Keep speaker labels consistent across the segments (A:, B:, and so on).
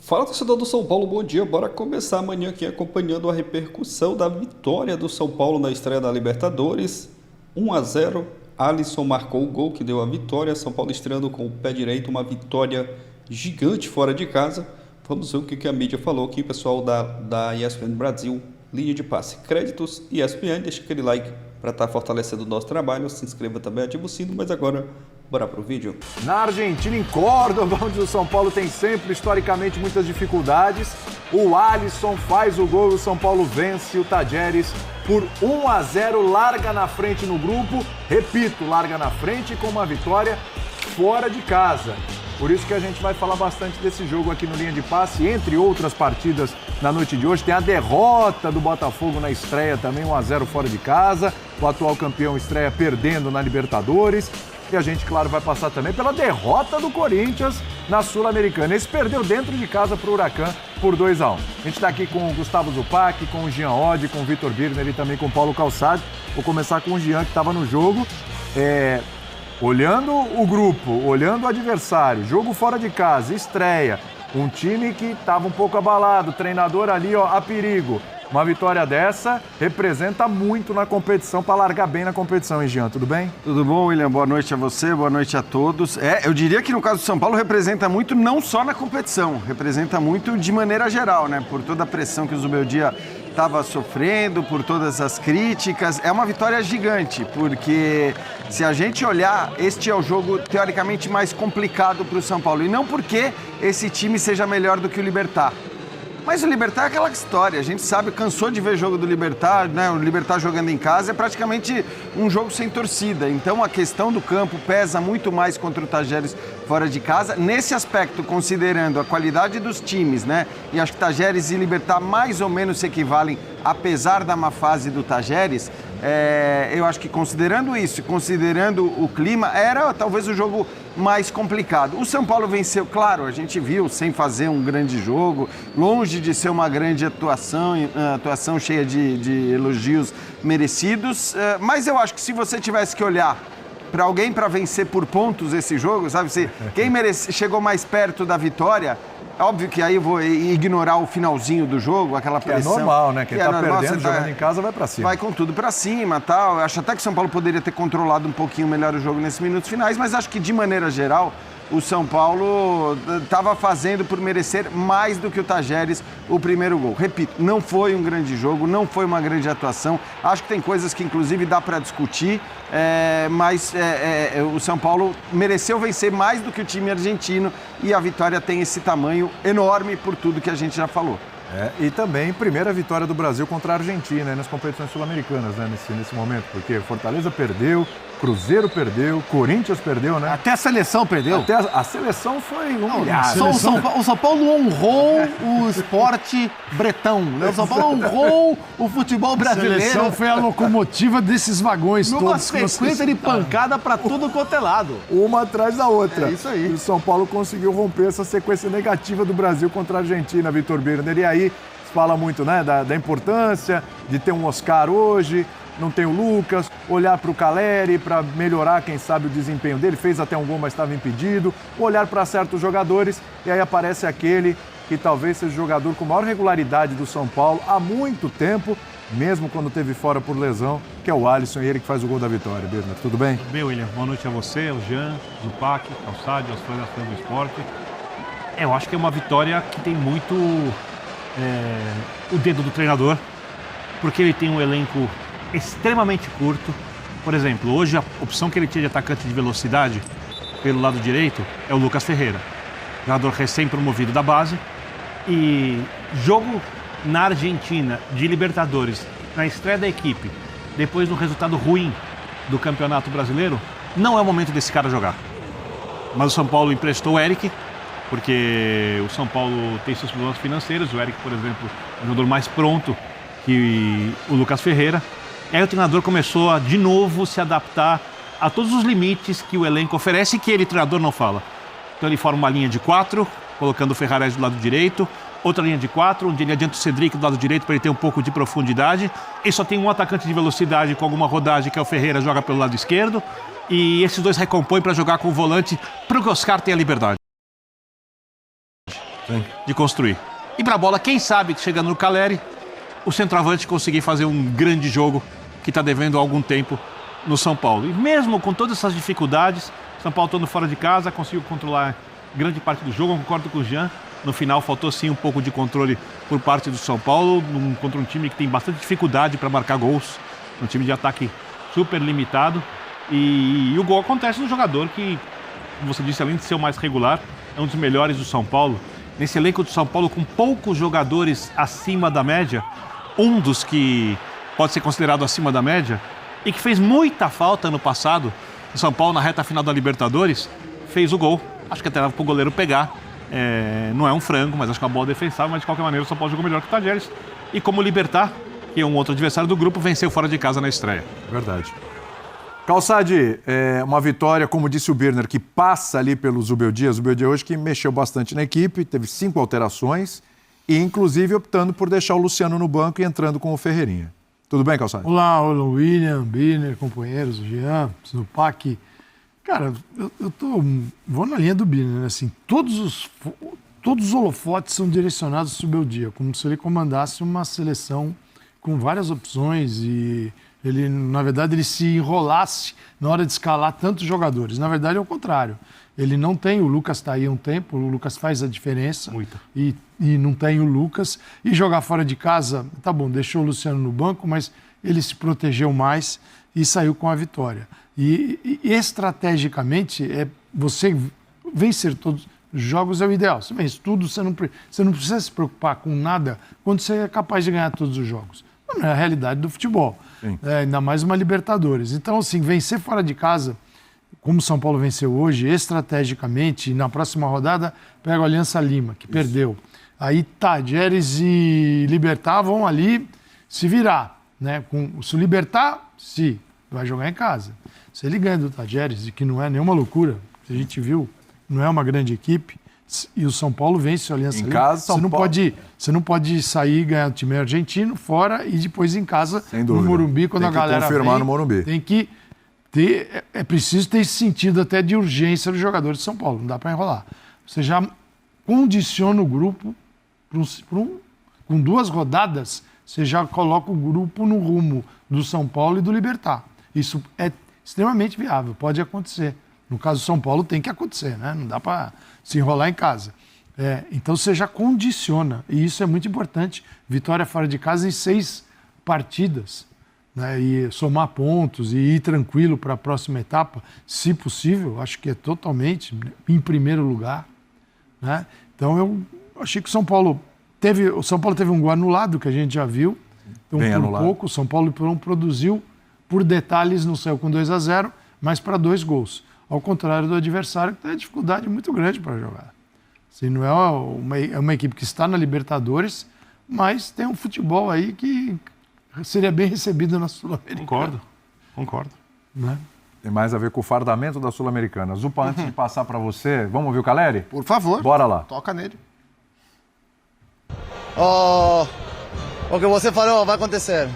A: Fala, torcedor do São Paulo, bom dia. Bora começar amanhã aqui acompanhando a repercussão da vitória do São Paulo na estreia da Libertadores. 1-0, Alisson marcou o gol que deu a vitória. São Paulo estreando com o pé direito, uma vitória gigante fora de casa. Vamos ver o que a mídia falou aqui, pessoal da ESPN Brasil, linha de passe. Créditos ESPN, deixa aquele like para estar fortalecendo o nosso trabalho. Se inscreva também, ativa o sino, mas agora bora pro vídeo.
B: Na Argentina, em Córdoba, onde o São Paulo tem sempre, historicamente, muitas dificuldades, o Alisson faz o gol e o São Paulo vence o Tajeres por 1-0, larga na frente no grupo, repito, larga na frente com uma vitória fora de casa. Por isso que a gente vai falar bastante desse jogo aqui no Linha de Passe, entre outras partidas na noite de hoje. Tem a derrota do Botafogo na estreia também, 1-0 fora de casa. O atual campeão estreia perdendo na Libertadores. E a gente, claro, vai passar também pela derrota do Corinthians na Sul-Americana. Esse perdeu dentro de casa para o Huracan por 2-1. A gente está aqui com o Gustavo Zupac, com o Jean Oddi, com o Vitor Birner e também com o Paulo Calçado. Vou começar com o Jean, que estava no jogo. Olhando o grupo, olhando o adversário, jogo fora de casa, estreia, um time que estava um pouco abalado, treinador ali, ó, a perigo. Uma vitória dessa representa muito na competição, para largar bem na competição, hein, Jean? Tudo bem?
C: Tudo bom, William? Boa noite a você, boa noite a todos. Eu diria que no caso do São Paulo representa muito não só na competição, representa muito de maneira geral, né? Por toda a pressão que o Zubeldia estava sofrendo, por todas as críticas. É uma vitória gigante, porque se a gente olhar, este é o jogo teoricamente mais complicado para o São Paulo. E não porque esse time seja melhor do que o Libertad. Mas o Libertad é aquela história, a gente sabe, cansou de ver jogo do Libertad, né? O Libertad jogando em casa é praticamente um jogo sem torcida. Então a questão do campo pesa muito mais contra o Tajeres fora de casa. Nesse aspecto, considerando a qualidade dos times, né? E acho que Tajeres e Libertad mais ou menos se equivalem, apesar da má fase do Tajeres. Eu acho que considerando isso, considerando o clima, era talvez o jogo mais complicado. O São Paulo venceu, claro, a gente viu, sem fazer um grande jogo, longe de ser uma grande atuação cheia de elogios merecidos, mas eu acho que se você tivesse que olhar para alguém para vencer por pontos esse jogo, sabe, quem chegou mais perto da vitória. Óbvio que aí eu vou ignorar o finalzinho do jogo, aquela pressão.
B: É normal, né? Quem tá perdendo, jogando em casa, vai pra cima.
C: Vai com tudo pra cima e tal. Eu acho até que o São Paulo poderia ter controlado um pouquinho melhor o jogo nesses minutos finais, mas acho que, de maneira geral, o São Paulo estava fazendo por merecer mais do que o Tajeres o primeiro gol. Repito, não foi um grande jogo, não foi uma grande atuação. Acho que tem coisas que, inclusive, dá para discutir, mas o São Paulo mereceu vencer mais do que o time argentino e a vitória tem esse tamanho enorme por tudo que a gente já falou.
B: E também primeira vitória do Brasil contra a Argentina nas competições sul-americanas, né, nesse momento, porque Fortaleza perdeu, Cruzeiro perdeu, Corinthians perdeu, né?
D: Até a seleção perdeu.
B: Até a seleção foi humilhada.
D: O São Paulo honrou o esporte bretão, né? O São Paulo honrou o futebol brasileiro.
E: A seleção foi a locomotiva desses vagões
D: numa
E: todos.
D: sequência de pancada para tudo quanto é lado.
B: Uma atrás da outra.
D: É isso aí.
B: E o São Paulo conseguiu romper essa sequência negativa do Brasil contra a Argentina, Vitor Birner. E aí se fala muito, né, da importância de ter um Oscar hoje. Não tem o Lucas, olhar para o Caleri para melhorar, quem sabe, o desempenho dele. Fez até um gol, mas estava impedido. Olhar para certos jogadores e aí aparece aquele que talvez seja o jogador com maior regularidade do São Paulo há muito tempo, mesmo quando teve fora por lesão, que é o Alisson, e ele que faz o gol da vitória. Birner, tudo bem?
F: Tudo bem, William. Boa noite a você, ao Jean, Zupac, Calçado, aos fãs do esporte. Eu acho que é uma vitória que tem muito o dedo do treinador, porque ele tem um elenco extremamente curto. Por exemplo, hoje a opção que ele tinha de atacante de velocidade pelo lado direito é o Lucas Ferreira, jogador recém-promovido da base. E jogo na Argentina de Libertadores, na estreia da equipe, depois do resultado ruim do Campeonato Brasileiro, não é o momento desse cara jogar. Mas o São Paulo emprestou o Eric, porque o São Paulo tem seus problemas financeiros. O Eric, por exemplo, é um jogador mais pronto que o Lucas Ferreira. E aí o treinador começou a, de novo, se adaptar a todos os limites que o elenco oferece e que ele, treinador, não fala. Então ele forma uma linha de 4, colocando o Ferrares do lado direito, outra linha de 4, onde ele adianta o Cedric do lado direito para ele ter um pouco de profundidade, e só tem um atacante de velocidade com alguma rodagem, que é o Ferreira, joga pelo lado esquerdo, e esses dois recompõem para jogar com o volante para que o Oscar tenha liberdade. de construir. E para a bola, quem sabe, chegando no Caleri, o centroavante conseguir fazer um grande jogo que está devendo há algum tempo no São Paulo. E mesmo com todas essas dificuldades, São Paulo estando fora de casa, conseguiu controlar grande parte do jogo. Eu concordo com o Jean. No final, faltou sim um pouco de controle por parte do São Paulo, contra um time que tem bastante dificuldade para marcar gols, um time de ataque super limitado. E o gol acontece no jogador que, como você disse, além de ser o mais regular, é um dos melhores do São Paulo. Nesse elenco do São Paulo, com poucos jogadores acima da média, um dos que pode ser considerado acima da média e que fez muita falta no passado, o São Paulo na reta final da Libertadores, fez o gol. Acho que até dava para o goleiro pegar. Não é um frango, mas acho que é uma bola defensável, mas de qualquer maneira o São Paulo jogou melhor que o Tadjeres. E como o Libertad, que é um outro adversário do grupo, venceu fora de casa na estreia.
B: Verdade. Calçade, uma vitória, como disse o Birner, que passa ali pelo Zubeldia. Zubeldia hoje que mexeu bastante na equipe, teve 5 alterações e inclusive optando por deixar o Luciano no banco e entrando com o Ferreirinha. Tudo bem, Calçade?
E: Olá, William, Birner, companheiros, o Jean, Zupac. Cara, vou na linha do Birner, né? Assim, todos os holofotes são direcionados ao Zubeldia, como se ele comandasse uma seleção com várias opções e ele, na verdade, ele se enrolasse na hora de escalar tantos jogadores. Na verdade, é o contrário. Ele não tem, o Lucas está aí há um tempo, o Lucas faz a diferença. Muita. E não tem o Lucas. E jogar fora de casa, tá bom, deixou o Luciano no banco, mas ele se protegeu mais e saiu com a vitória. E estrategicamente, você vencer todos os jogos é o ideal. Você vence tudo, você não precisa se preocupar com nada quando você é capaz de ganhar todos os jogos. Não é a realidade do futebol. Ainda mais uma Libertadores. Então, assim, vencer fora de casa, como o São Paulo venceu hoje, estrategicamente, na próxima rodada, pega o Aliança Lima, que perdeu. Aí Tadjeres e Libertad vão ali se virar. Né? Se o Libertad, vai jogar em casa. Se ele ganha do Tadjeres, e que não é nenhuma loucura, a gente viu, não é uma grande equipe, e o São Paulo vence o Aliança Lima.
B: Casa,
E: você não pode sair e ganhar o time argentino fora e depois em casa no Morumbi, quando a galera
B: confirmar no Morumbi.
E: Tem que ter, é preciso ter esse sentido até de urgência dos jogadores de São Paulo, não dá para enrolar. Você já condiciona o grupo com 2 rodadas, você já coloca o grupo no rumo do São Paulo e do Libertad. Isso é extremamente viável, pode acontecer. No caso do São Paulo tem que acontecer, né? Não dá para se enrolar em casa. Então você já condiciona, e isso é muito importante. Vitória fora de casa em 6 partidas, né? E somar pontos e ir tranquilo para a próxima etapa, se possível, acho que é totalmente em primeiro lugar. Né? Então eu achei que o São Paulo teve um gol anulado, que a gente já viu, então,
B: bem
E: por
B: anulado.
E: pouco. O São Paulo não produziu, por detalhes não saiu com 2-0, mas para 2 gols. Ao contrário do adversário, que tem uma dificuldade muito grande para jogar. Assim, não é uma equipe que está na Libertadores, mas tem um futebol aí que seria bem recebido na Sul-Americana.
F: Concordo.
E: Né?
B: Tem mais a ver com o fardamento da Sul-Americana. Zupa, antes de passar para você, vamos ouvir o Caleri?
D: Por favor.
B: Bora lá.
D: Toca nele.
G: O que você falou vai acontecer.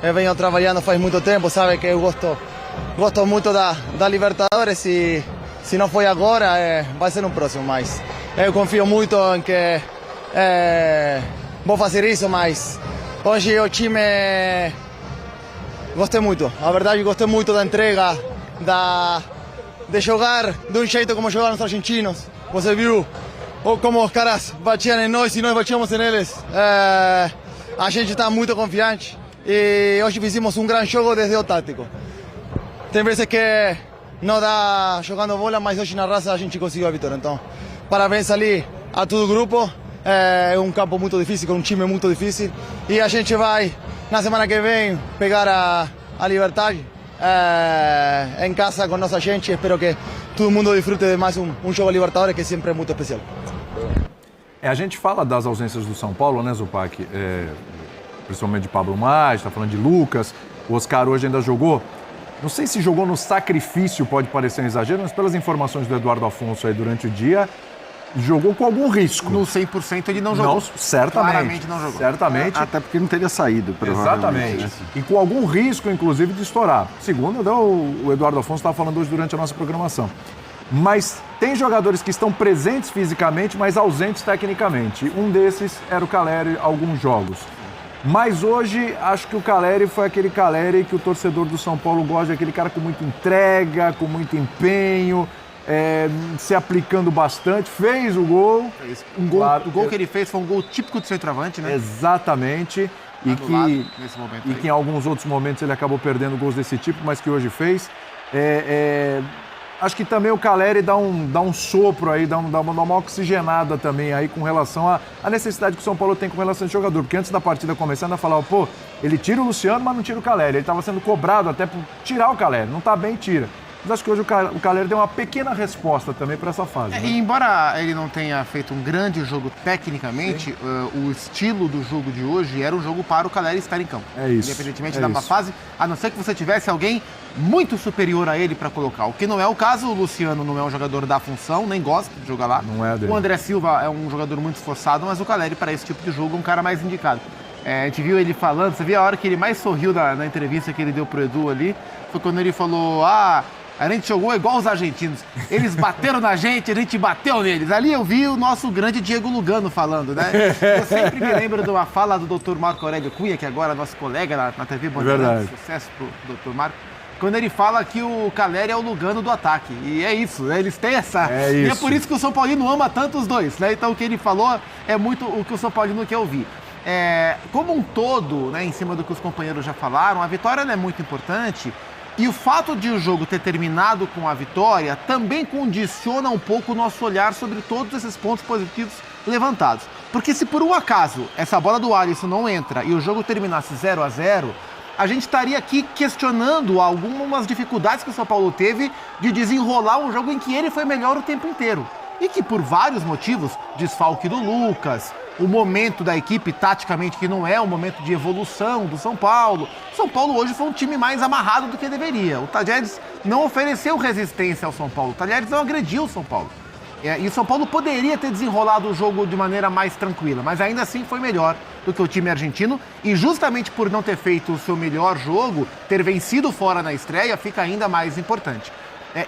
G: Eu venho trabalhando faz muito tempo, sabe que eu gosto muito da Libertadores e se não foi agora, vai ser no próximo, mas eu confio muito em que vou fazer isso, mas hoje o time gostei muito, a verdade gostei muito da entrega, de jogar de um jeito como jogaram os argentinos, você viu como os caras batiam em nós e nós batíamos em eles, a gente está muito confiante e hoje fizemos um grande jogo desde o tático. Tem vezes que não dá jogando bola, mas hoje na raça a gente conseguiu a vitória. Então, parabéns ali a todo o grupo. É um campo muito difícil, com um time muito difícil. E a gente vai, na semana que vem, pegar a Libertad em casa com nossa gente. Espero que todo mundo desfrute de mais um jogo Libertadores, que sempre é muito especial.
B: A gente fala das ausências do São Paulo, né, Zupac? Principalmente de Pablo Maggi, está falando de Lucas. O Oscar hoje ainda jogou. Não sei se jogou no sacrifício, pode parecer um exagero, mas pelas informações do Eduardo Afonso aí durante o dia, jogou com algum risco.
D: No 100% ele não jogou.
B: Não, certamente.
D: Claramente não jogou.
B: Certamente.
C: Até porque não teria saído, provavelmente.
B: Exatamente. E com algum risco, inclusive, de estourar. Segundo o Eduardo Afonso estava falando hoje durante a nossa programação. Mas tem jogadores que estão presentes fisicamente, mas ausentes tecnicamente. Um desses era o Calleri, alguns jogos. Mas hoje, acho que o Calleri foi aquele Calleri que o torcedor do São Paulo gosta, aquele cara com muita entrega, com muito empenho, se aplicando bastante, fez o gol.
D: O gol que ele fez foi um gol típico de centroavante, né?
B: Exatamente. E
D: nesse momento
B: que em alguns outros momentos ele acabou perdendo gols desse tipo, mas que hoje fez. Acho que também o Calleri dá um sopro aí, dá uma oxigenada também aí com relação à necessidade que o São Paulo tem com relação ao jogador. Porque antes da partida começar, ainda falava, pô, ele tira o Luciano, mas não tira o Calleri. Ele estava sendo cobrado até por tirar o Calleri. Não tá bem, tira. Mas acho que hoje o Calleri deu uma pequena resposta também para essa fase. Né?
D: E embora ele não tenha feito um grande jogo tecnicamente, o estilo do jogo de hoje era um jogo para o Calleri estar em campo.
B: É isso.
D: Independentemente da fase, a não ser que você tivesse alguém muito superior a ele para colocar. O que não é o caso, o Luciano não é um jogador da função, nem gosta de jogar lá.
B: Não é dele.
D: O André Silva é um jogador muito esforçado, mas o Calleri, para esse tipo de jogo, é um cara mais indicado. A gente viu ele falando, você viu a hora que ele mais sorriu na entrevista que ele deu pro Edu ali, foi quando ele falou, a gente jogou igual os argentinos. Eles bateram na gente, a gente bateu neles. Ali eu vi o nosso grande Diego Lugano falando, né? Eu sempre me lembro de uma fala do Dr. Marco Aurélio Cunha, que agora é nosso colega na TV Bandeirantes, sucesso pro Dr. Marco, quando ele fala que o Calleri é o Lugano do ataque. E é isso, né? Eles têm essa... E é por isso que o São Paulino ama tanto os dois, né? Então o que ele falou é muito o que o São Paulino quer ouvir. Como um todo, né, em cima do que os companheiros já falaram, a vitória é muito importante. E o fato de o jogo ter terminado com a vitória também condiciona um pouco o nosso olhar sobre todos esses pontos positivos levantados. Porque se por um acaso essa bola do Alisson não entra e o jogo terminasse 0-0, a gente estaria aqui questionando algumas dificuldades que o São Paulo teve de desenrolar um jogo em que ele foi melhor o tempo inteiro. E que por vários motivos, desfalque do Lucas, o momento da equipe, taticamente, que não é um momento de evolução do São Paulo. O São Paulo hoje foi um time mais amarrado do que deveria. O Tadjeres não ofereceu resistência ao São Paulo. O Tadjeres não agrediu o São Paulo. E o São Paulo poderia ter desenrolado o jogo de maneira mais tranquila, mas ainda assim foi melhor do que o time argentino. E justamente por não ter feito o seu melhor jogo, ter vencido fora na estreia, fica ainda mais importante.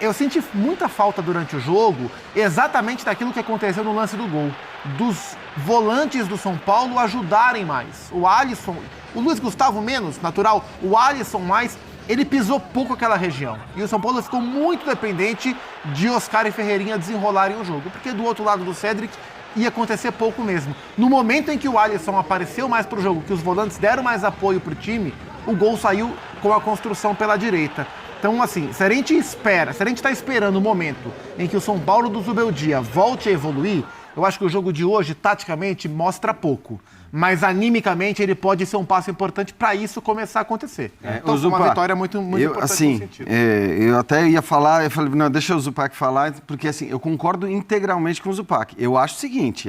D: Eu senti muita falta durante o jogo exatamente daquilo que aconteceu no lance do gol. Dos volantes do São Paulo ajudarem mais. O Alisson, o Luiz Gustavo menos, natural, o Alisson mais, ele pisou pouco aquela região. E o São Paulo ficou muito dependente de Oscar e Ferreirinha desenrolarem o jogo. Porque do outro lado do Cédric ia acontecer pouco mesmo. No momento em que o Alisson apareceu mais pro jogo, que os volantes deram mais apoio pro time, o gol saiu com a construção pela direita. Então, assim, se a gente está esperando o momento em que o São Paulo do Zubeldia volte a evoluir, eu acho que o jogo de hoje, taticamente, mostra pouco. Mas, animicamente, ele pode ser um passo importante para isso começar a acontecer. Então, uma vitória muito importante
C: assim,
D: nesse sentido.
C: Eu até ia falar, eu falei, não, deixa o Zupac falar, porque, assim, eu concordo integralmente com o Zupac. Eu acho o seguinte,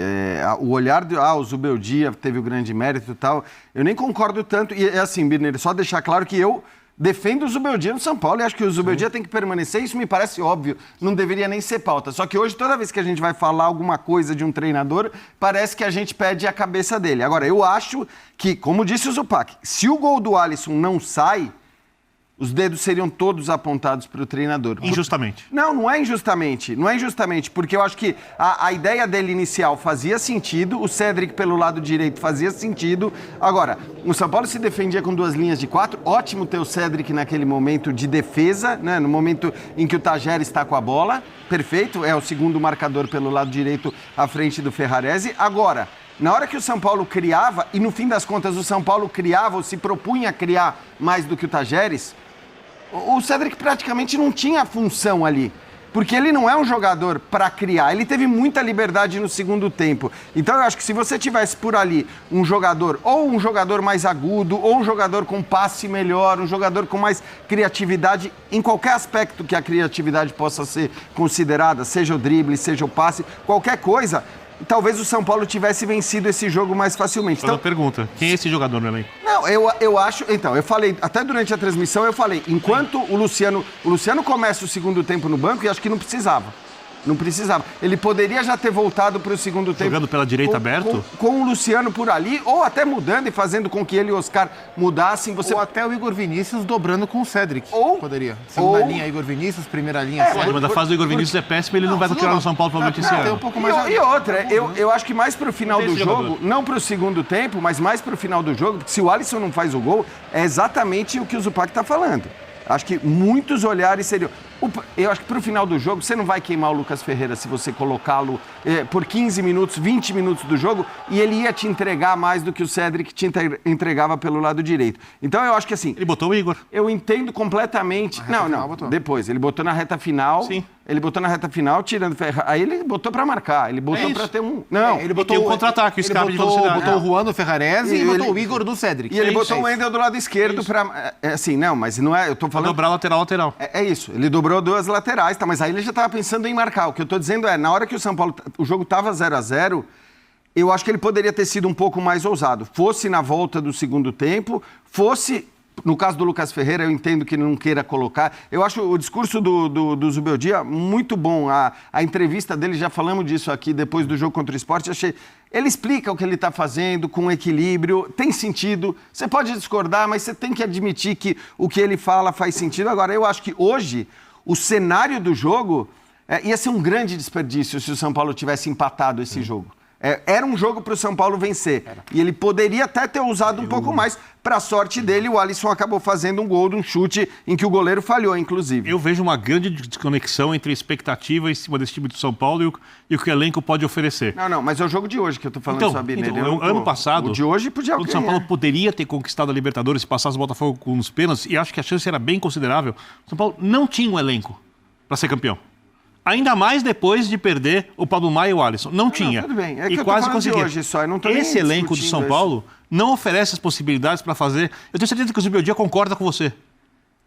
C: o olhar de, o Zubeldia teve o grande mérito e tal, eu nem concordo tanto, e assim, Birner, só deixar claro que eu defendo o Zubeldia no São Paulo e acho que o Zubeldia tem que permanecer, isso me parece óbvio, não deveria nem ser pauta. Só que hoje, toda vez que a gente vai falar alguma coisa de um treinador, parece que a gente pede a cabeça dele. Agora, eu acho que, como disse o Zupac, se o gol do Alisson não sai, os dedos seriam todos apontados para o treinador.
F: Injustamente.
C: Não é injustamente. Não é injustamente, porque eu acho que a ideia dele inicial fazia sentido, o Cédric pelo lado direito fazia sentido. Agora, o São Paulo se defendia com 2 linhas de 4, ótimo ter o Cédric naquele momento de defesa, né? No momento em que o Tadjeres está com a bola, perfeito, é o segundo marcador pelo lado direito à frente do Ferrarese. Agora, na hora que o São Paulo criava, e no fim das contas o São Paulo criava ou se propunha a criar mais do que o Tadjeres, o Cédric praticamente não tinha função ali, porque ele não é um jogador para criar, ele teve muita liberdade no segundo tempo. Então eu acho que se você tivesse por ali um jogador, ou um jogador mais agudo, ou um jogador com passe melhor, um jogador com mais criatividade, em qualquer aspecto que a criatividade possa ser considerada, seja o drible, seja o passe, qualquer coisa, talvez o São Paulo tivesse vencido esse jogo mais facilmente.
F: Então, pergunta, quem é esse jogador no elenco?
C: Não, eu acho... Então, eu falei, até durante a transmissão, eu falei, enquanto o Luciano começa o segundo tempo no banco, e acho que não precisava. Não precisava. Ele poderia já ter voltado para o segundo tempo.
F: Jogando pela direita aberto?
C: Com o Luciano por ali, ou até mudando e fazendo com que ele e o Oscar mudassem.
D: Ou até o Igor Vinícius dobrando com o Cedric. Poderia. Segunda linha, Igor Vinícius, primeira linha, Cedric.
F: Mas a fase do Igor Vinícius é péssima, ele não vai continuar no São Paulo provavelmente esse ano.
D: Um pouco mais
C: E outra, eu acho que mais pro final do jogo, não pro segundo tempo, mas mais pro final do jogo, porque se o Alisson não faz o gol, é exatamente o que o Zupac tá falando. Acho que muitos olhares seriam... Eu acho que pro final do jogo, você não vai queimar o Lucas Ferreira se você colocá-lo por 15 minutos, 20 minutos do jogo, e ele ia te entregar mais do que o Cedric te entregava pelo lado direito. Então eu acho que assim...
F: Ele botou o Igor.
C: Eu entendo completamente... Não, depois. Ele botou na reta final...
F: Sim.
C: Ele botou na reta final, tirando Ferreira. Aí ele botou pra marcar, ele botou pra ter um...
D: Não, ele botou
F: um contra-ataque, o escape de velocidade.
D: Botou o Juan no Ferrarese e botou o Igor no Cedric.
C: E ele botou o Wendel do lado esquerdo pra... assim, não, mas não é... Eu tô falando...
F: Dobrar lateral.
C: É isso, ele dobrou duas laterais, tá? Mas aí ele já tava pensando em marcar. O que eu tô dizendo é, na hora que o São Paulo... O jogo tava 0-0, eu acho que ele poderia ter sido um pouco mais ousado. Fosse na volta do segundo tempo, fosse... No caso do Lucas Ferreira, eu entendo que ele não queira colocar. Eu acho o discurso do Zubeldia muito bom. A entrevista dele, já falamos disso aqui depois do jogo contra o Sport. Ele explica o que ele está fazendo com equilíbrio, tem sentido. Você pode discordar, mas você tem que admitir que o que ele fala faz sentido. Agora, eu acho que hoje, o cenário do jogo ia ser um grande desperdício se o São Paulo tivesse empatado esse jogo. Era um jogo para o São Paulo vencer. E ele poderia até ter usado um pouco mais. Para a sorte dele, o Alisson acabou fazendo um gol de um chute em que o goleiro falhou, inclusive.
F: Eu vejo uma grande desconexão entre a expectativa em cima desse time do São Paulo e o que o elenco pode oferecer.
C: Não, mas é o jogo de hoje que eu estou falando, Sabine.
F: Ano passado,
C: o de hoje podia
F: o São Paulo poderia ter conquistado a Libertadores se passasse o Botafogo com os pênaltis, e acho que a chance era bem considerável. O São Paulo não tinha um elenco para ser campeão. Ainda mais depois de perder o Pablo Maia e o Alisson. Não tinha.
C: Tudo bem.
F: E quase conseguiu.
C: Esse
F: elenco do São Paulo não oferece as possibilidades para fazer. Eu tenho certeza que o Zubeldia concorda com você.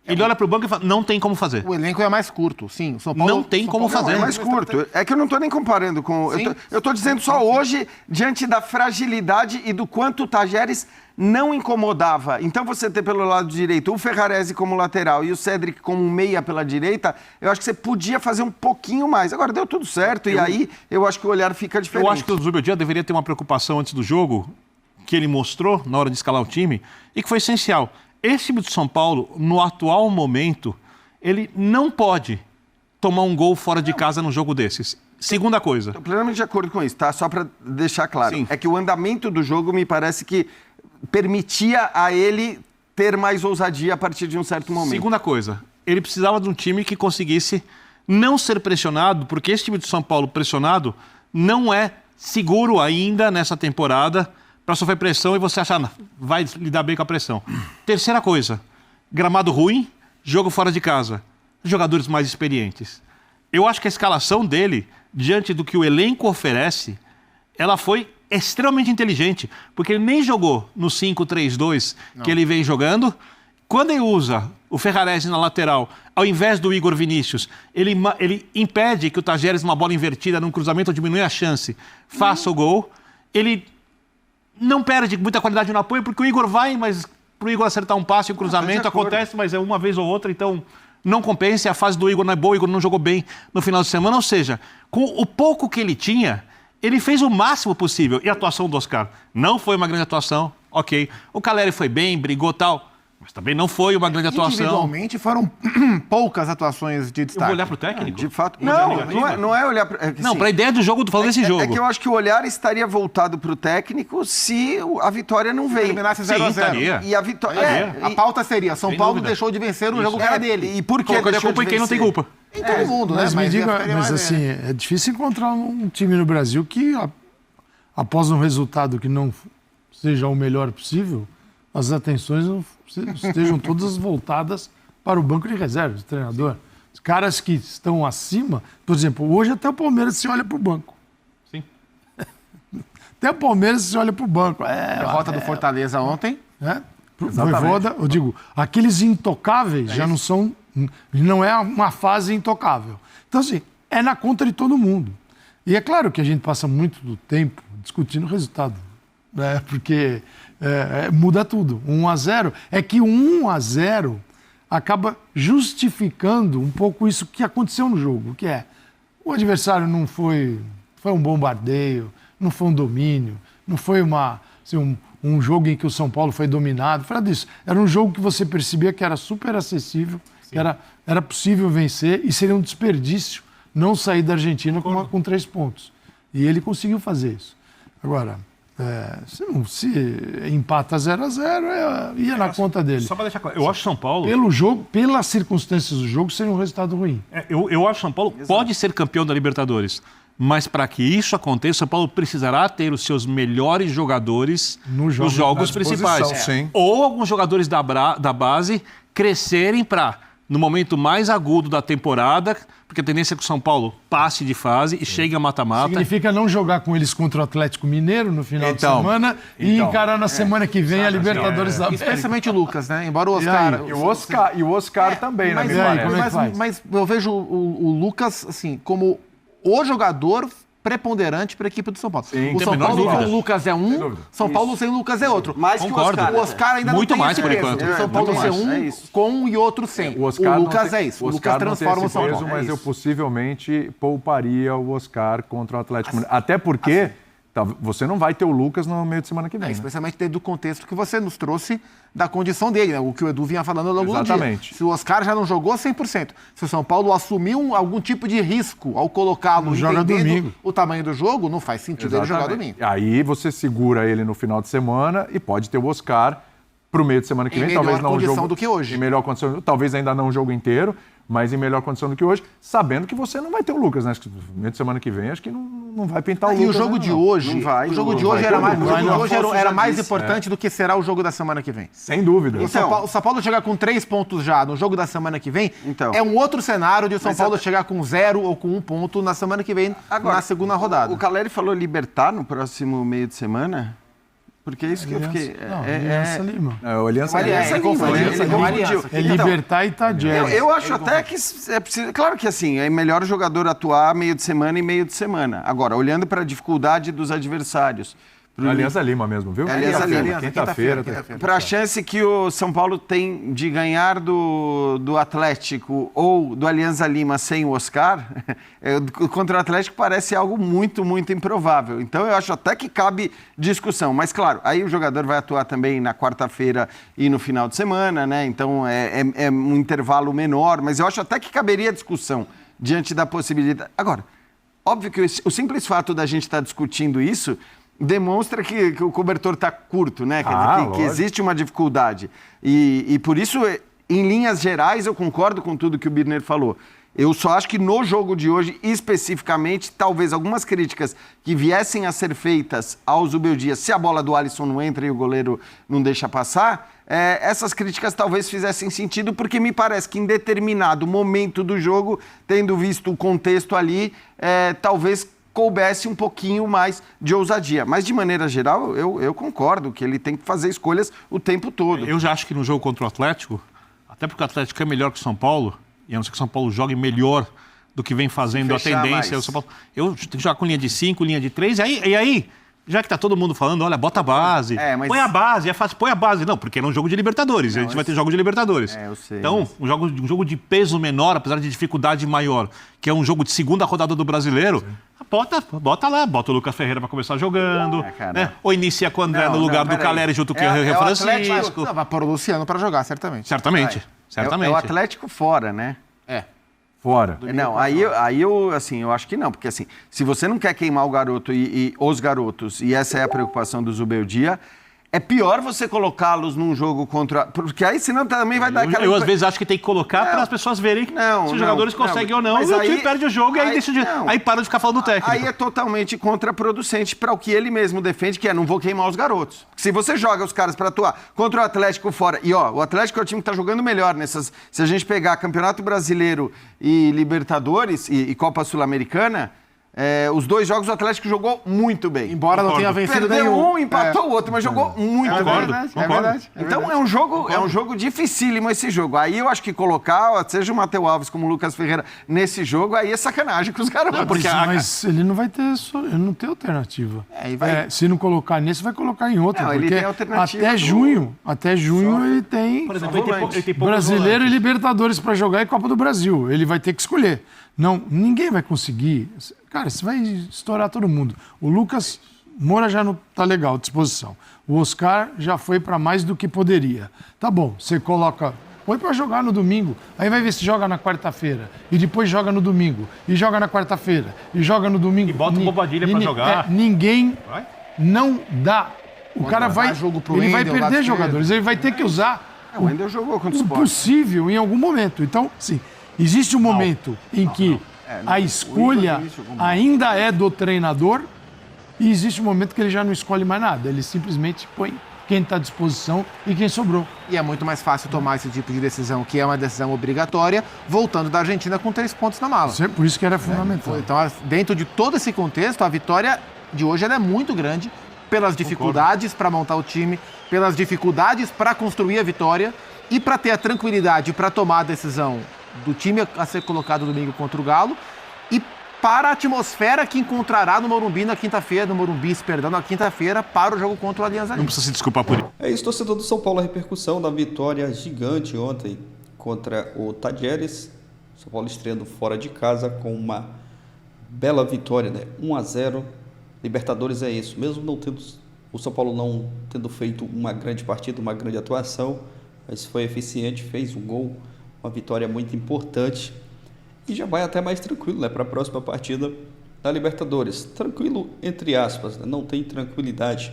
F: Ele olha para o banco e fala, não tem como fazer.
D: O elenco é mais curto, sim. O São Paulo,
F: não tem como fazer.
C: É mais curto. É que eu não estou nem comparando com... Eu estou dizendo só hoje, diante da fragilidade e do quanto o Tajeres não incomodava. Então, você ter pelo lado direito o Ferrarese como lateral e o Cedric como meia pela direita, eu acho que você podia fazer um pouquinho mais. Agora, deu tudo certo e aí eu acho que o olhar fica diferente.
F: Eu acho que o Zubeldia deveria ter uma preocupação antes do jogo, que ele mostrou na hora de escalar o time, e que foi essencial. Esse time do São Paulo, no atual momento, ele não pode tomar um gol fora de casa num jogo desses. Segunda coisa.
C: Estou plenamente de acordo com isso, tá? Só para deixar claro.
F: Sim.
C: É que o andamento do jogo me parece que permitia a ele ter mais ousadia a partir de um certo momento.
F: Segunda coisa, ele precisava de um time que conseguisse não ser pressionado, porque esse time do São Paulo pressionado não é seguro ainda nessa temporada para sofrer pressão e você achar, vai lidar bem com a pressão. Terceira coisa, gramado ruim, jogo fora de casa, jogadores mais experientes. Eu acho que a escalação dele, diante do que o elenco oferece, ela foi extremamente inteligente, porque ele nem jogou no 5-3-2 que ele vem jogando. Quando ele usa o Ferrarese na lateral, ao invés do Igor Vinícius, ele impede que o Tajeres, numa bola invertida, num cruzamento, diminui a chance, faça o gol. Ele não perde muita qualidade no apoio, porque o Igor vai, mas para o Igor acertar um passe, um cruzamento acontece, mas é uma vez ou outra, então não compensa. A fase do Igor não é boa, o Igor não jogou bem no final de semana. Ou seja, com o pouco que ele tinha, ele fez o máximo possível. E a atuação do Oscar não foi uma grande atuação, ok. O Caleri foi bem, brigou tal, mas também não foi uma grande atuação.
D: Individualmente foram poucas atuações de destaque.
F: Eu vou olhar pro técnico?
C: De fato. Não é olhar para...
F: Não, para a ideia do jogo, tô falando desse jogo.
C: É que eu acho que o olhar estaria voltado pro técnico se a vitória não veio.
D: Terminasse 0-0.
C: E a vitória...
D: A pauta seria, São Paulo
F: dúvida.
D: deixou de vencer no jogo que era dele.
C: E por que
F: Colocando a
C: deixou
F: culpa
C: de
F: em quem não tem
C: vencer?
F: culpa.
D: Em todo mundo,
E: Mas
D: né?
E: me diga,
D: ficaria
E: mas
D: mais,
E: assim, é difícil encontrar um time no Brasil que, após um resultado que não seja o melhor possível, as atenções estejam todas voltadas para o banco de reservas do treinador. Os caras que estão acima, por exemplo, hoje até o Palmeiras se olha para o banco.
F: Sim.
E: Até o Palmeiras se olha para o banco.
D: derrota do Fortaleza ontem.
E: Voivoda, eu digo, aqueles intocáveis já não são, não é uma fase intocável. Então, assim, é na conta de todo mundo. E é claro que a gente passa muito do tempo discutindo o resultado, né? Porque muda tudo. 1-0. É que o 1-0 acaba justificando um pouco isso que aconteceu no jogo, que é O adversário não foi um bombardeio, não foi um domínio, não foi um jogo em que o São Paulo foi dominado. Fora disso, era um jogo que você percebia que era super acessível, que era possível vencer e seria um desperdício não sair da Argentina com 3 pontos. E ele conseguiu fazer isso. Agora, se empata 0-0, ia na conta dele.
F: Só para deixar claro, eu acho que São Paulo...
E: Pelo jogo, pelas circunstâncias do jogo, seria um resultado ruim.
F: Eu acho que São Paulo pode ser campeão da Libertadores, mas para que isso aconteça, São Paulo precisará ter os seus melhores jogadores nos jogos principais.
B: Sim.
F: Ou alguns jogadores da base crescerem para, no momento mais agudo da temporada, porque a tendência é que o São Paulo passe de fase e chegue a mata-mata.
E: Significa não jogar com eles contra o Atlético Mineiro no final de semana e encarar na semana que vem a Libertadores da América.
D: Especialmente o Lucas, né? Embora o Oscar...
B: E o Oscar também,
D: mas,
B: né?
E: como é que faz?
D: Mas eu vejo o Lucas, assim, como o jogador preponderante para a equipe do São Paulo.
B: Sim,
D: o São Paulo com o Lucas é um, São Paulo sem o Lucas é outro.
C: Mais que o Oscar.
D: O Oscar ainda
F: Muito
D: não tem
F: mais,
D: esse
F: por
D: peso.
F: enquanto.
D: O São Paulo ser um com um e outro sem. O Lucas é isso. O Lucas transforma o São Paulo.
B: Mas eu possivelmente pouparia o Oscar contra o Atlético Mineiro. Até porque você não vai ter o Lucas no meio de semana que vem.
D: Especialmente dentro do contexto que você nos trouxe da condição dele, né? O que o Edu vinha falando ao longo do dia.
B: Exatamente.
D: Se o Oscar já não jogou 100%, se o São Paulo assumiu algum tipo de risco ao colocá-lo entendendo o tamanho do jogo, não faz sentido ele jogar domingo.
B: Aí você segura ele no final de semana e pode ter o Oscar pro meio de semana que vem. Talvez não
D: condição do que hoje.
B: Em melhor condição, talvez ainda não o jogo inteiro, mas em melhor condição do que hoje, sabendo que você não vai ter o Lucas, né? Acho que no meio de semana que vem, acho que não vai pintar o Lucas.
D: E o jogo de hoje, o jogo de hoje era mais importante do que será o jogo da semana que vem.
B: Sem dúvida.
D: O São Paulo chegar com 3 pontos já no jogo da semana que vem é um outro cenário de o São Paulo chegar com 0 ou com 1 ponto na semana que vem, na segunda rodada.
C: O Caleri falou libertar no próximo meio de semana? Porque é isso que eu fiquei...
E: Aliança Lima.
B: O Aliança Lima.
E: É Libertar e Tajeres.
C: Eu acho até que é preciso... Claro que assim, é melhor o jogador atuar meio de semana e meio de semana. Agora, olhando para a dificuldade dos adversários...
B: Aliança Lima mesmo, viu?
C: Aliança Lima.
B: Quinta-feira.
C: Para a chance que o São Paulo tem de ganhar do Atlético ou do Aliança Lima sem o Oscar, contra o Atlético parece algo muito, muito improvável. Então eu acho até que cabe discussão. Mas claro, aí o jogador vai atuar também na quarta-feira e no final de semana, né? Então é um intervalo menor, mas eu acho até que caberia discussão diante da possibilidade. Agora, óbvio que o simples fato da gente estar discutindo isso demonstra que o cobertor está curto, né? Quer dizer, que existe uma dificuldade. E por isso, em linhas gerais, eu concordo com tudo que o Birner falou. Eu só acho que no jogo de hoje, especificamente, talvez algumas críticas que viessem a ser feitas ao Zubeldia, se a bola do Alisson não entra e o goleiro não deixa passar, essas críticas talvez fizessem sentido, porque me parece que em determinado momento do jogo, tendo visto o contexto ali, talvez coubesse um pouquinho mais de ousadia. Mas, de maneira geral, eu concordo que ele tem que fazer escolhas o tempo todo.
F: Eu já acho que no jogo contra o Atlético, até porque o Atlético é melhor que o São Paulo, e a não ser que o São Paulo jogue melhor do que vem fazendo a tendência. O São Paulo, eu tenho que jogar com linha de 5, linha de 3, e aí já que tá todo mundo falando, olha, bota a base, põe a base, é fácil, põe a base. Não, porque era um jogo de Libertadores, a gente vai ter jogo de Libertadores.
C: Eu sei.
F: Então, um jogo de peso menor, apesar de dificuldade maior, que é um jogo de segunda rodada do Brasileiro, bota lá, bota o Lucas Ferreira para começar jogando, né? Ou inicia com o André no lugar do Caleri junto com o Rio Francisco.
D: Vai pôr o Luciano para jogar, certamente.
F: Certamente.
C: É o Atlético fora, né?
B: Fora.
C: Não, aí eu acho que não, porque assim, se você não quer queimar o garoto e os garotos, e essa é a preocupação do Zubeldia, é pior você colocá-los num jogo contra... Porque aí senão também vai dar aquela...
F: Eu às vezes acho que tem que colocar para as pessoas verem se os jogadores conseguem ou não, e o time perde o jogo e aí decide. Aí para de ficar falando do técnico.
C: Aí é totalmente contraproducente para o que ele mesmo defende, que é não vou queimar os garotos. Se você joga os caras para atuar contra o Atlético fora, e o Atlético é o time que está jogando melhor nessas... Se a gente pegar Campeonato Brasileiro e Libertadores e Copa Sul-Americana... os dois jogos o Atlético jogou muito bem.
D: Embora não tenha vencido
C: Perdeu
D: nenhum.
C: Empatou o outro, mas jogou muito bem.
D: É verdade.
C: Então é um jogo dificílimo esse jogo. Aí eu acho que colocar, seja o Matheus Alves como o Lucas Ferreira nesse jogo, aí é sacanagem com os garotos.
E: Mas ele não vai ter, ele não tem alternativa. Se não colocar nesse, vai colocar em outro.
C: Não,
E: porque
C: ele tem alternativa
E: até junho ele tem tem
F: Por exemplo, ele tem poucos
E: Brasileiro
F: volantes.
E: e Libertadores para jogar e Copa do Brasil. Ele vai ter que escolher. Não, ninguém vai conseguir. Cara, você vai estourar todo mundo. O Lucas Moura já não tá legal, disposição. O Oscar já foi para mais do que poderia. Tá bom, você coloca... Põe para jogar no domingo. Aí vai ver se joga na quarta-feira. E depois joga no domingo. E joga na quarta-feira. E joga no domingo.
F: E bota o Bobadilha pra jogar.
E: Ninguém
F: Vai?
E: não dá. O cara vai...
D: jogo pro
E: Ele vai
D: Wendel, lado
E: perder
D: esquerdo.
E: jogadores. Ele vai ter que usar
C: O Wendel jogou contra o
E: o
C: Sport.
E: possível em algum momento. Então, sim, existe um momento em que a escolha ainda é do treinador e existe um momento que ele já não escolhe mais nada. Ele simplesmente põe quem está à disposição e quem sobrou.
D: E é muito mais fácil tomar esse tipo de decisão, que é uma decisão obrigatória, voltando da Argentina com 3 pontos na mala.
E: Por isso que era fundamental.
D: Então, dentro de todo esse contexto, a vitória de hoje ela é muito grande pelas dificuldades para montar o time, pelas dificuldades para construir a vitória e para ter a tranquilidade para tomar a decisão do time a ser colocado domingo contra o Galo e para a atmosfera que encontrará no Morumbi na quinta-feira, na quinta-feira, para o jogo contra o Alianza
F: Não
D: Lima.
F: precisa se desculpar por isso.
A: É isso, torcedor do São Paulo, a repercussão da vitória gigante ontem contra o Tajeres. São Paulo estreando fora de casa com uma bela vitória, né? 1-0. Libertadores é isso, mesmo não tendo o São Paulo não tendo feito uma grande partida, uma grande atuação, mas foi eficiente, fez um gol, uma vitória muito importante e já vai até mais tranquilo, né, para a próxima partida da Libertadores. Tranquilo entre aspas, né? Não tem tranquilidade,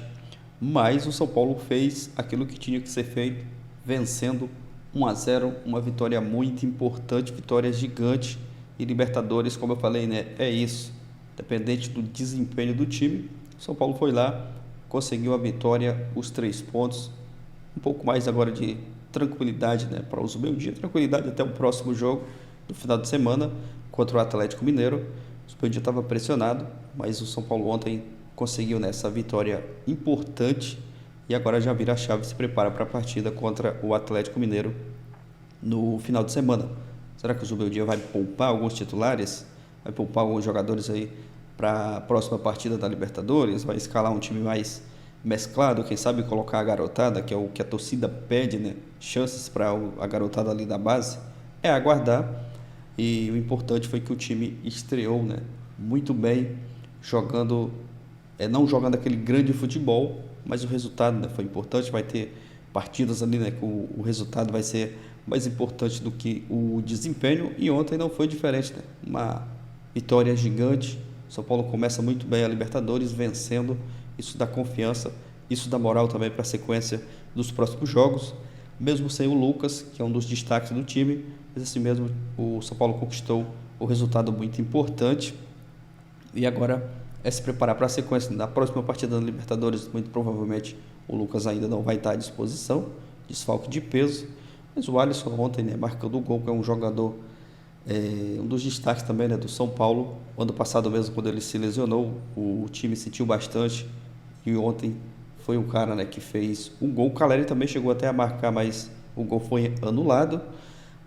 A: mas o São Paulo fez aquilo que tinha que ser feito, vencendo 1-0, uma vitória muito importante, vitória gigante. E Libertadores, como eu falei, né, é isso. Dependente do desempenho do time, o São Paulo foi lá, conseguiu a vitória, os 3 pontos, um pouco mais agora de tranquilidade, né, para o Zubeldia, tranquilidade até o próximo jogo do final de semana contra o Atlético Mineiro. O Zubeldia estava pressionado, mas o São Paulo ontem conseguiu nessa vitória importante e agora já vira a chave e se prepara para a partida contra o Atlético Mineiro no final de semana. Será que o Zubeldia vai poupar alguns titulares? Vai poupar alguns jogadores aí para a próxima partida da Libertadores? Vai escalar um time mais mesclado? Quem sabe colocar a garotada, que é o que a torcida pede, né? Chances para a garotada ali da base? É aguardar. E o importante foi que o time estreou, né, muito bem, jogando, não jogando aquele grande futebol, mas o resultado, né, foi importante. Vai ter partidas ali, né, que o resultado vai ser mais importante do que o desempenho, e ontem não foi diferente, né? Uma vitória gigante. São Paulo começa muito bem a Libertadores, vencendo. Isso dá confiança, isso dá moral também para a sequência dos próximos jogos, mesmo sem o Lucas, que é um dos destaques do time, mas assim mesmo o São Paulo conquistou o resultado muito importante e agora é se preparar para a sequência. Na próxima partida da Libertadores, muito provavelmente o Lucas ainda não vai estar à disposição, desfalque de peso, mas o Alisson ontem, né, marcando o gol, que é um jogador, um dos destaques também, né, do São Paulo. O ano passado mesmo, quando ele se lesionou, o time sentiu bastante e ontem foi um cara, né, que fez um gol. O Caleri também chegou até a marcar, mas o gol foi anulado.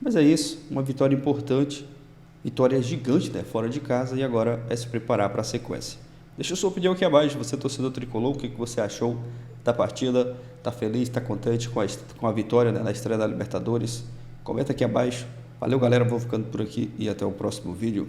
A: Mas é isso, uma vitória importante, vitória gigante, né, fora de casa, e agora é se preparar para a sequência. Deixa a sua opinião aqui abaixo, você torcedor tricolor, o que você achou da partida? Está feliz, está contente com a vitória, né, na estreia da Libertadores? Comenta aqui abaixo. Valeu, galera, vou ficando por aqui e até o próximo vídeo.